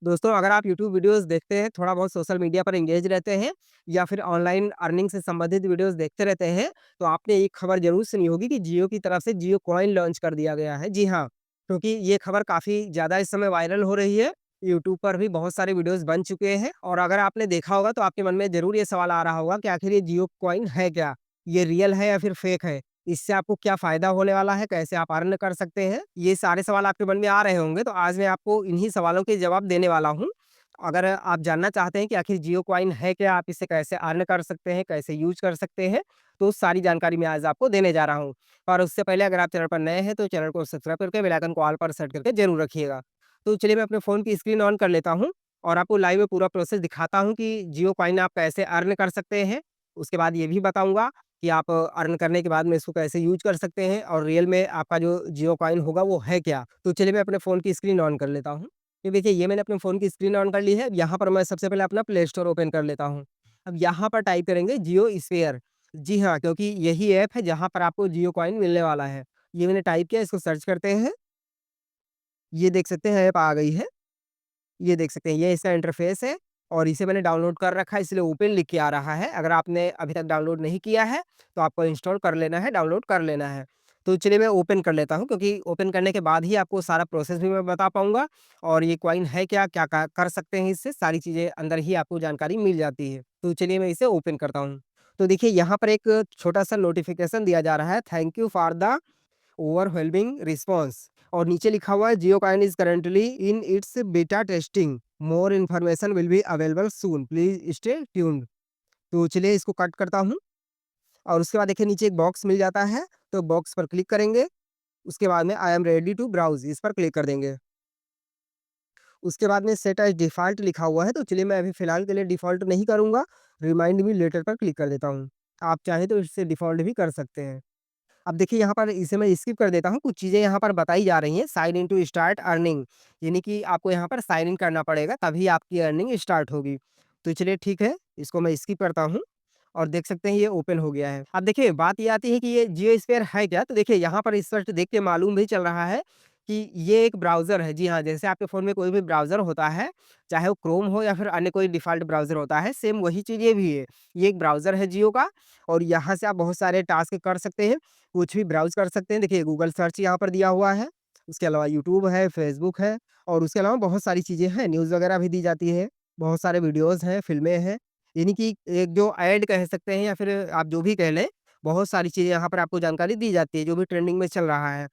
दोस्तों, अगर आप यूट्यूब वीडियोज़ देखते हैं, थोड़ा बहुत सोशल मीडिया पर एंगेज रहते हैं या फिर ऑनलाइन अर्निंग से संबंधित वीडियोज़ देखते रहते हैं, तो आपने एक खबर ज़रूर सुनी होगी कि जियो की तरफ से जियो कॉइन लॉन्च कर दिया गया है। जी हाँ, क्योंकि ये खबर काफ़ी ज़्यादा इस समय वायरल हो रही है। यूट्यूब पर भी बहुत सारे वीडियोज़ बन चुके हैं और अगर आपने देखा होगा तो आपके मन में ज़रूर ये सवाल आ रहा होगा कि आखिर ये जियो कॉइन है क्या? ये रियल है या फिर फेक है? इससे आपको क्या फ़ायदा होने वाला है? कैसे आप अर्न कर सकते हैं? ये सारे सवाल आपके मन में आ रहे होंगे, तो आज मैं आपको इन्हीं सवालों के जवाब देने वाला हूँ। अगर आप जानना चाहते हैं कि आखिर जियो कॉइन है क्या? आप इसे कैसे अर्न कर सकते हैं? कैसे यूज़ कर सकते हैं? तो सारी जानकारी मैं आज आपको देने जा रहा हूँ। और उससे पहले अगर आप चैनल पर नए हैं, तो चैनल को सब्सक्राइब करके बेल आइकन को ऑल पर सेट करके ज़रूर रखिएगा। तो चलिए मैं अपने फ़ोन की स्क्रीन ऑन कर लेता हूँ और आपको लाइव में पूरा प्रोसेस दिखाता हूँ कि जियो कॉइन आप कैसे अर्न कर सकते हैं। उसके बाद ये भी बताऊँगा कि आप अर्न करने के बाद में इसको कैसे यूज़ कर सकते हैं और रियल में आपका जो जियो कॉइन होगा वो है क्या? तो चलिए मैं अपने फ़ोन की स्क्रीन ऑन कर लेता हूँ। ये देखिए ये मैंने अपने फ़ोन की स्क्रीन ऑन कर ली है। यहाँ पर मैं सबसे पहले अपना प्ले स्टोर ओपन कर लेता हूँ। अब यहाँ पर टाइप करेंगे जियो स्फेयर। जी हाँ, क्योंकि यही ऐप है जहाँ पर आपको जियो कॉइन मिलने वाला है। ये मैंने टाइप किया, इसको सर्च करते हैं। ये देख सकते हैं ऐप आ गई है। ये देख सकते हैं, ये इसका इंटरफ़ेस है और इसे मैंने डाउनलोड कर रखा है इसलिए ओपन लिख के आ रहा है। अगर आपने अभी तक डाउनलोड नहीं किया है, तो आपको इंस्टॉल कर लेना है, डाउनलोड कर लेना है। तो चलिए मैं ओपन कर लेता हूँ क्योंकि ओपन करने के बाद ही आपको सारा प्रोसेस भी मैं बता पाऊँगा और ये कॉइन है क्या, क्या क कर सकते हैं इससे, सारी चीज़ें अंदर ही आपको जानकारी मिल जाती है। तो चलिए मैं इसे ओपन करता हूँ। तो देखिए यहाँ पर एक छोटा-सा नोटिफ़िकेशन दिया जा रहा है, thank you for the overwhelming response और नीचे लिखा हुआ है JioCoin is currently in its beta testing, more information will be available soon, please stay tuned. तो चलिए इसको कट करता हूँ और उसके बाद देखिए नीचे एक बॉक्स मिल जाता है, तो बॉक्स पर क्लिक करेंगे। उसके बाद में I am ready to browse इस पर क्लिक कर देंगे। उसके बाद में सेट एज डिफ़ॉल्ट लिखा हुआ है, तो चलिए मैं अभी फ़िलहाल के लिए डिफ़ॉल्ट नहीं करूँगा, रिमाइंड मी लेटर पर क्लिक कर देता हूँ। आप चाहें तो इससे डिफ़ॉल्ट भी कर सकते हैं। अब देखिए यहाँ पर इसे मैं स्किप कर देता हूँ, कुछ चीज़ें यहाँ पर बताई जा रही हैं, sign in to start earning, यानी कि आपको यहाँ पर साइन इन करना पड़ेगा तभी आपकी अर्निंग स्टार्ट होगी। तो चलिए ठीक है, इसको मैं स्किप करता हूँ और देख सकते हैं ये ओपन हो गया है। अब देखिए बात ये आती है कि ये जियो स्फीयर है क्या? तो देखिए यहाँ पर स्पष्ट देख के मालूम भी चल रहा है कि ये एक ब्राउज़र है। जी हाँ, जैसे आपके फ़ोन में कोई भी ब्राउज़र होता है, चाहे वो क्रोम हो या फिर अन्य कोई डिफ़ॉल्ट ब्राउज़र होता है, सेम वही चीज़ ये भी है। ये एक ब्राउज़र है जियो का और यहाँ से आप बहुत सारे टास्क कर सकते हैं, कुछ भी ब्राउज़ कर सकते हैं। देखिए गूगल सर्च यहाँ पर दिया हुआ है, उसके अलावा यूट्यूब है, फ़ेसबुक है और उसके अलावा बहुत सारी चीज़ें हैं, न्यूज़ वगैरह भी दी जाती है, बहुत सारे वीडियोज़ हैं, फ़िल्में हैं। यानी कि एक जो ऐड कह सकते हैं या फिर आप जो भी कह लें, बहुत सारी चीज़ें यहाँ पर आपको जानकारी दी जाती है, जो भी ट्रेंडिंग में चल रहा है।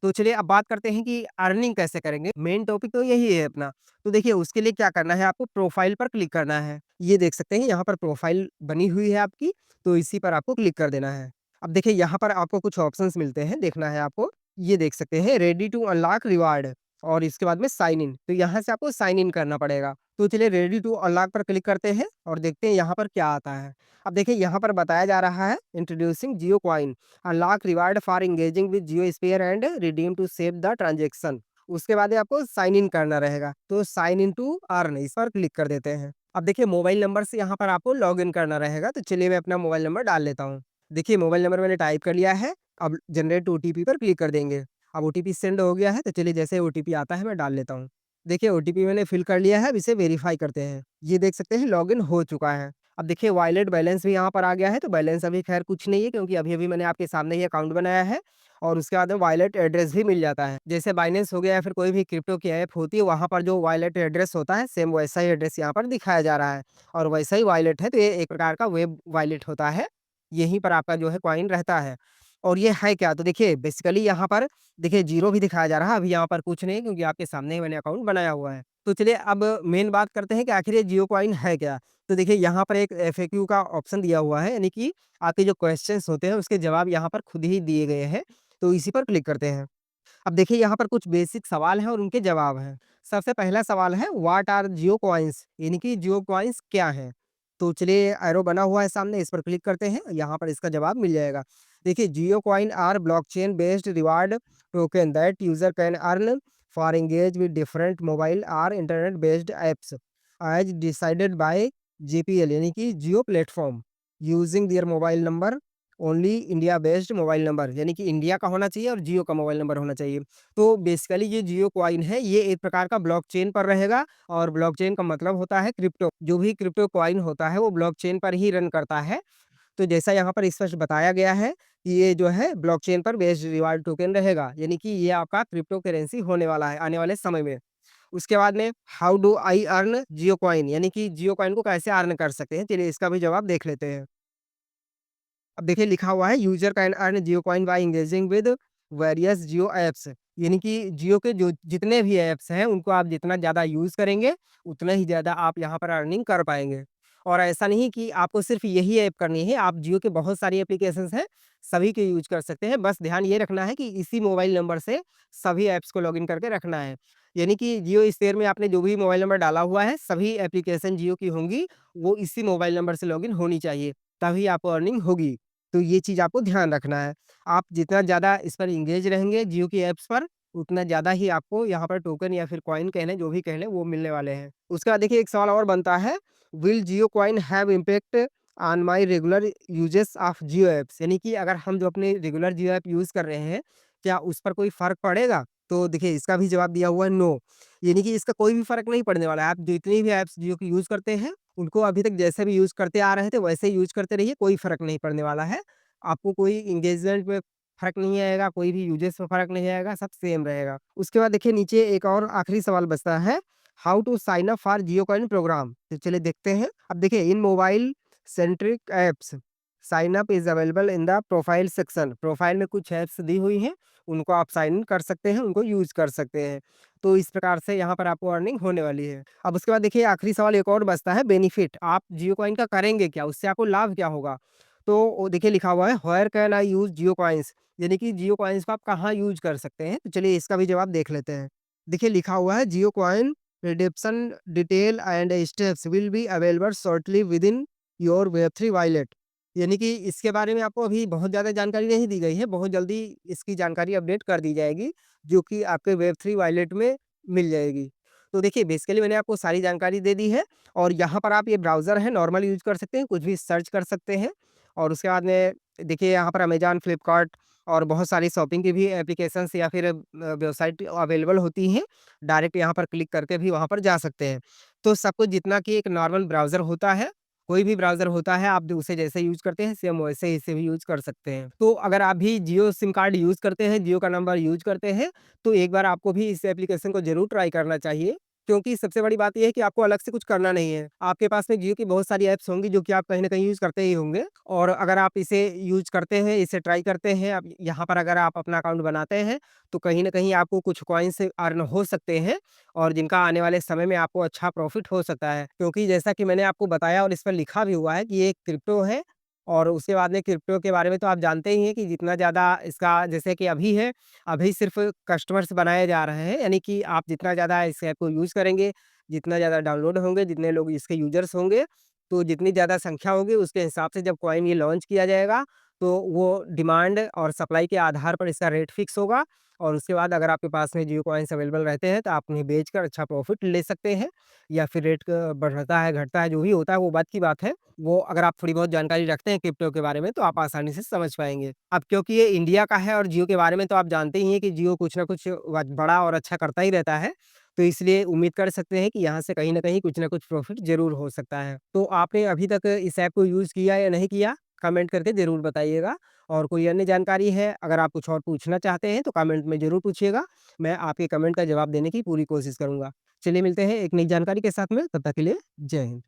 तो चलिए अब बात करते हैं कि अर्निंग कैसे करेंगे, मेन टॉपिक तो यही है अपना। तो देखिए उसके लिए क्या करना है, आपको प्रोफ़ाइल पर क्लिक करना है। ये देख सकते हैं यहाँ पर प्रोफ़ाइल बनी हुई है आपकी, तो इसी पर आपको क्लिक कर देना है। अब देखिए यहाँ पर आपको कुछ ऑप्शंस मिलते हैं, देखना है आपको। ये देख सकते हैं रेडी टू अनलॉक रिवार्ड और इसके बाद में साइन इन, तो यहाँ से आपको साइन इन करना पड़ेगा। तो चलिए रेडी टू अनलॉक पर क्लिक करते हैं और देखते हैं यहाँ पर क्या आता है। अब देखिए यहाँ पर बताया जा रहा है introducing Jio coin, unlock reward for engaging with Jio sphere and redeem to save the transaction. उसके बाद आपको साइन इन करना रहेगा, तो साइन इन टू अर्न इस पर क्लिक कर देते हैं। अब देखिए मोबाइल नंबर से यहाँ पर आपको लॉग इन करना रहेगा, तो चलिए मैं अपना मोबाइल नंबर डाल लेता हूँ। देखिए मोबाइल नंबर मैंने टाइप कर लिया है, अब जनरेट ओटीपी पर क्लिक कर देंगे। अब ओटीपी सेंड हो गया है, तो चलिए जैसे ओटीपी आता है मैं डाल लेता हूँ। देखिए ओटीपी मैंने फिल कर लिया है, अब इसे वेरीफाई करते हैं। ये देख सकते हैं लॉगिन हो चुका है। अब देखिए वॉलेट बैलेंस भी यहाँ पर आ गया है, तो बैलेंस अभी खैर कुछ नहीं है क्योंकि अभी-अभी मैंने आपके सामने ही अकाउंट बनाया है और उसके बाद में वॉलेट एड्रेस भी मिल जाता है। जैसे बाइनेंस हो गया या फिर कोई भी क्रिप्टो की ऐप होती है, वहाँ पर जो वॉलेट एड्रेस होता है, सेम वैसा ही एड्रेस यहाँ पर दिखाया जा रहा है और वैसा ही वॉलेट है, तो ये एक प्रकार का वेब वॉलेट होता है। यहीं पर आपका जो है कॉइन रहता है। और ये है क्या? तो देखिए बेसिकली यहाँ पर देखिए ज़ीरो भी दिखाया जा रहा है, अभी यहाँ पर कुछ नहीं क्योंकि आपके सामने ही मैंने अकाउंट बनाया हुआ है। तो चलिए अब मेन बात करते हैं कि आखिर ये जियो कॉइन है क्या? तो देखिए यहाँ पर एक एफएक्यू का ऑप्शन दिया हुआ है, यानी कि आपके जो क्वेश्चन्स होते हैं उसके जवाब यहाँ पर खुद ही दिए गए हैं, तो इसी पर क्लिक करते हैं। अब देखिए यहाँ पर कुछ बेसिक सवाल हैं और उनके जवाब हैं। सबसे पहला सवाल है व्हाट आर जियो कॉइन्स, यानी कि जियो कॉइन्स क्या हैं? तो चलिए एरो बना हुआ है सामने, इस पर क्लिक करते हैं, यहाँ पर इसका जवाब मिल जाएगा। देखिए Jio coin are blockchain based reward token that user can earn for engage with different mobile or internet based apps as decided by GPL, यानी कि Jio platform using their mobile number only India based mobile number, यानी कि India का होना चाहिए और जियो का mobile number होना चाहिए। तो बेसिकली ये जियो कॉइन है, ये एक प्रकार का ब्लॉकचेन पर रहेगा और ब्लॉकचेन का मतलब होता है क्रिप्टो। जो भी क्रिप्टो कॉइन होता है वो ब्लॉकचेन पर ही रन करता है। तो जैसा यहाँ पर स्पष्ट बताया गया है कि ये जो है ब्लॉकचेन पर बेस्ड रिवार्ड टोकन रहेगा, यानी कि ये आपका क्रिप्टो करेंसी होने वाला है आने वाले समय में। उसके बाद में how do I earn Jio coin, यानी कि जियो कॉइन को कैसे अर्न कर सकते हैं, चलिए इसका भी जवाब देख लेते हैं। अब देखिए लिखा हुआ है user can earn Jio coin by engaging with various Jio apps, यानी कि जियो के जो जितने भी ऐप्स हैं उनको आप जितना ज़्यादा यूज़ करेंगे उतना ही ज़्यादा आप यहाँ पर अर्निंग कर पाएँगे। और ऐसा नहीं कि आपको सिर्फ़ यही ऐप करनी है, आप जियो के बहुत सारी एप्लीकेशंस हैं, सभी के यूज़ कर सकते हैं। बस ध्यान ये रखना है कि इसी मोबाइल नंबर से सभी ऐप्स को लॉगिन करके रखना है। यानी कि जियो स्पेयर में आपने जो भी मोबाइल नंबर डाला हुआ है, सभी एप्लीकेशन जियो की होंगी, वो इसी मोबाइल नंबर से लॉगिन होनी चाहिए, तभी आपको अर्निंग होगी। तो ये चीज़ आपको ध्यान रखना है। आप जितना ज़्यादा इस पर एंगेज रहेंगे जियो की ऐप्स पर, उतना ज़्यादा ही आपको यहाँ पर टोकन या फिर कॉइन कह लें, जो भी कह लें, वो मिलने वाले हैं। उसके बाद देखिए एक सवाल और बनता है, will Jio coin have impact on my regular uses of Jio apps, यानी कि अगर हम जो अपने रेगुलर जियो ऐप यूज़ कर रहे हैं, क्या उस पर कोई फ़र्क पड़ेगा? तो देखिए इसका भी जवाब दिया हुआ है नो, यानी कि इसका कोई भी फ़र्क नहीं पड़ने वाला है। आप जितनी भी ऐप्स जियो की यूज़ करते हैं, उनको अभी तक जैसे भी यूज़ करते आ रहे थे, वैसे ही यूज़ करते रहिए, कोई फ़र्क नहीं पड़ने वाला है। आपको कोई एंगेजमेंट में फ़र्क नहीं आएगा, कोई भी यूजेस में फ़र्क नहीं आएगा, सब सेम रहेगा। उसके बाद देखिए नीचे एक और आखिरी सवाल बचता है, how to sign up for Jio coin program? तो चलिए देखते हैं। अब देखिए इन mobile centric apps, sign up is available in the profile section. Profile में कुछ ऐप्स दी हुई हैं, उनको आप साइन इन कर सकते हैं, उनको यूज़ कर सकते हैं। तो इस प्रकार से यहाँ पर आपको अर्निंग होने वाली है। अब उसके बाद देखिए आखिरी सवाल एक और बचता है, बेनिफिट। आप जियो कॉइन का करेंगे क्या? उससे आपको लाभ क्या होगा? तो वो देखिए लिखा हुआ है where can I use Jio coins, यानी कि जियो कॉइन्स को आप कहाँ यूज़ कर सकते हैं? तो चलिए इसका भी जवाब देख लेते हैं। देखिए लिखा हुआ है Jio coin redemption detail and steps will be available shortly within your web 3 wallet, यानी कि इसके बारे में आपको अभी बहुत ज़्यादा जानकारी नहीं दी गई है, बहुत जल्दी इसकी जानकारी अपडेट कर दी जाएगी, जो कि आपके वेब 3 वॉलेट में मिल जाएगी। तो देखिए बेसिकली मैंने आपको सारी जानकारी दे दी है और यहाँ पर आप ये ब्राउज़र है नॉर्मल यूज़ कर सकते हैं, कुछ भी सर्च कर सकते हैं और उसके बाद में देखिए यहाँ पर अमेज़न, फ्लिपकार्ट और बहुत सारी शॉपिंग की भी एप्लीकेशंस या फिर वेबसाइट अवेलेबल होती हैं। डायरेक्ट यहाँ पर क्लिक करके भी वहाँ पर जा सकते हैं। तो सब कुछ जितना कि एक नॉर्मल ब्राउज़र होता है, कोई भी ब्राउज़र होता है, आप उसे जैसे यूज़ करते हैं, सेम वैसे ही इसे भी यूज़ कर सकते हैं। तो अगर आप भी जियो सिम कार्ड यूज़ करते हैं, जियो का नंबर यूज़ करते हैं, तो एक बार आपको भी इस एप्लीकेशन को ज़रूर ट्राई करना चाहिए। क्योंकि सबसे बड़ी बात ये है कि आपको अलग से कुछ करना नहीं है। आपके पास में जियो की बहुत सारी ऐप्स होंगी जो कि आप कहीं न कहीं यूज़ करते ही होंगे और अगर आप इसे यूज़ करते हैं, इसे ट्राई करते हैं, अब यहाँ पर अगर आप अपना अकाउंट बनाते हैं, तो कहीं न कहीं आपको कुछ कॉइन्स अर्न हो सकते हैं और जिनका आने वाले समय में आपको अच्छा प्रॉफ़िट हो सकता है। क्योंकि जैसा कि मैंने आपको बताया और इस पर लिखा भी हुआ है कि ये एक क्रिप्टो है और उसके बाद में क्रिप्टो के बारे में तो आप जानते ही हैं कि जितना ज़्यादा इसका जैसे कि अभी है, अभी सिर्फ़ कस्टमर्स बनाए जा रहे हैं, यानी कि आप जितना ज़्यादा इस ऐप को यूज़ करेंगे, जितना ज़्यादा डाउनलोड होंगे, जितने लोग इसके यूज़र्स होंगे, तो जितनी ज़्यादा संख्या होगी उसके हिसाब से जब कॉइन ये लॉन्च किया जाएगा, तो वो डिमांड और सप्लाई के आधार पर इसका रेट फिक्स होगा और उसके बाद अगर आपके पास में जियो कॉइन्स अवेलेबल रहते हैं, तो आप उन्हें बेचकर अच्छा प्रॉफ़िट ले सकते हैं या फिर रेट बढ़ता है, घटता है, जो भी होता है, वो बात की बात है। वो अगर आप थोड़ी बहुत जानकारी रखते हैं क्रिप्टो के बारे में, तो आप आसानी से समझ पाएँगे। अब क्योंकि ये इंडिया का है और जियो के बारे में तो आप जानते ही हैं कि जियो कुछ न कुछ बड़ा और अच्छा करता ही रहता है। तो इसलिए उम्मीद कर सकते हैं कि यहाँ से कहीं न कहीं कुछ न कुछ प्रॉफ़िट ज़रूर हो सकता है। तो आपने अभी तक इस ऐप को यूज़ किया या नहीं किया? कमेंट करके ज़रूर बताइएगा और कोई अन्य जानकारी है, अगर आप कुछ और पूछना चाहते हैं, तो कमेंट में ज़रूर पूछिएगा। मैं आपके कमेंट का जवाब देने की पूरी कोशिश करूँगा। चलिए मिलते हैं एक नई जानकारी के साथ में, तब तक के लिए जय हिंद।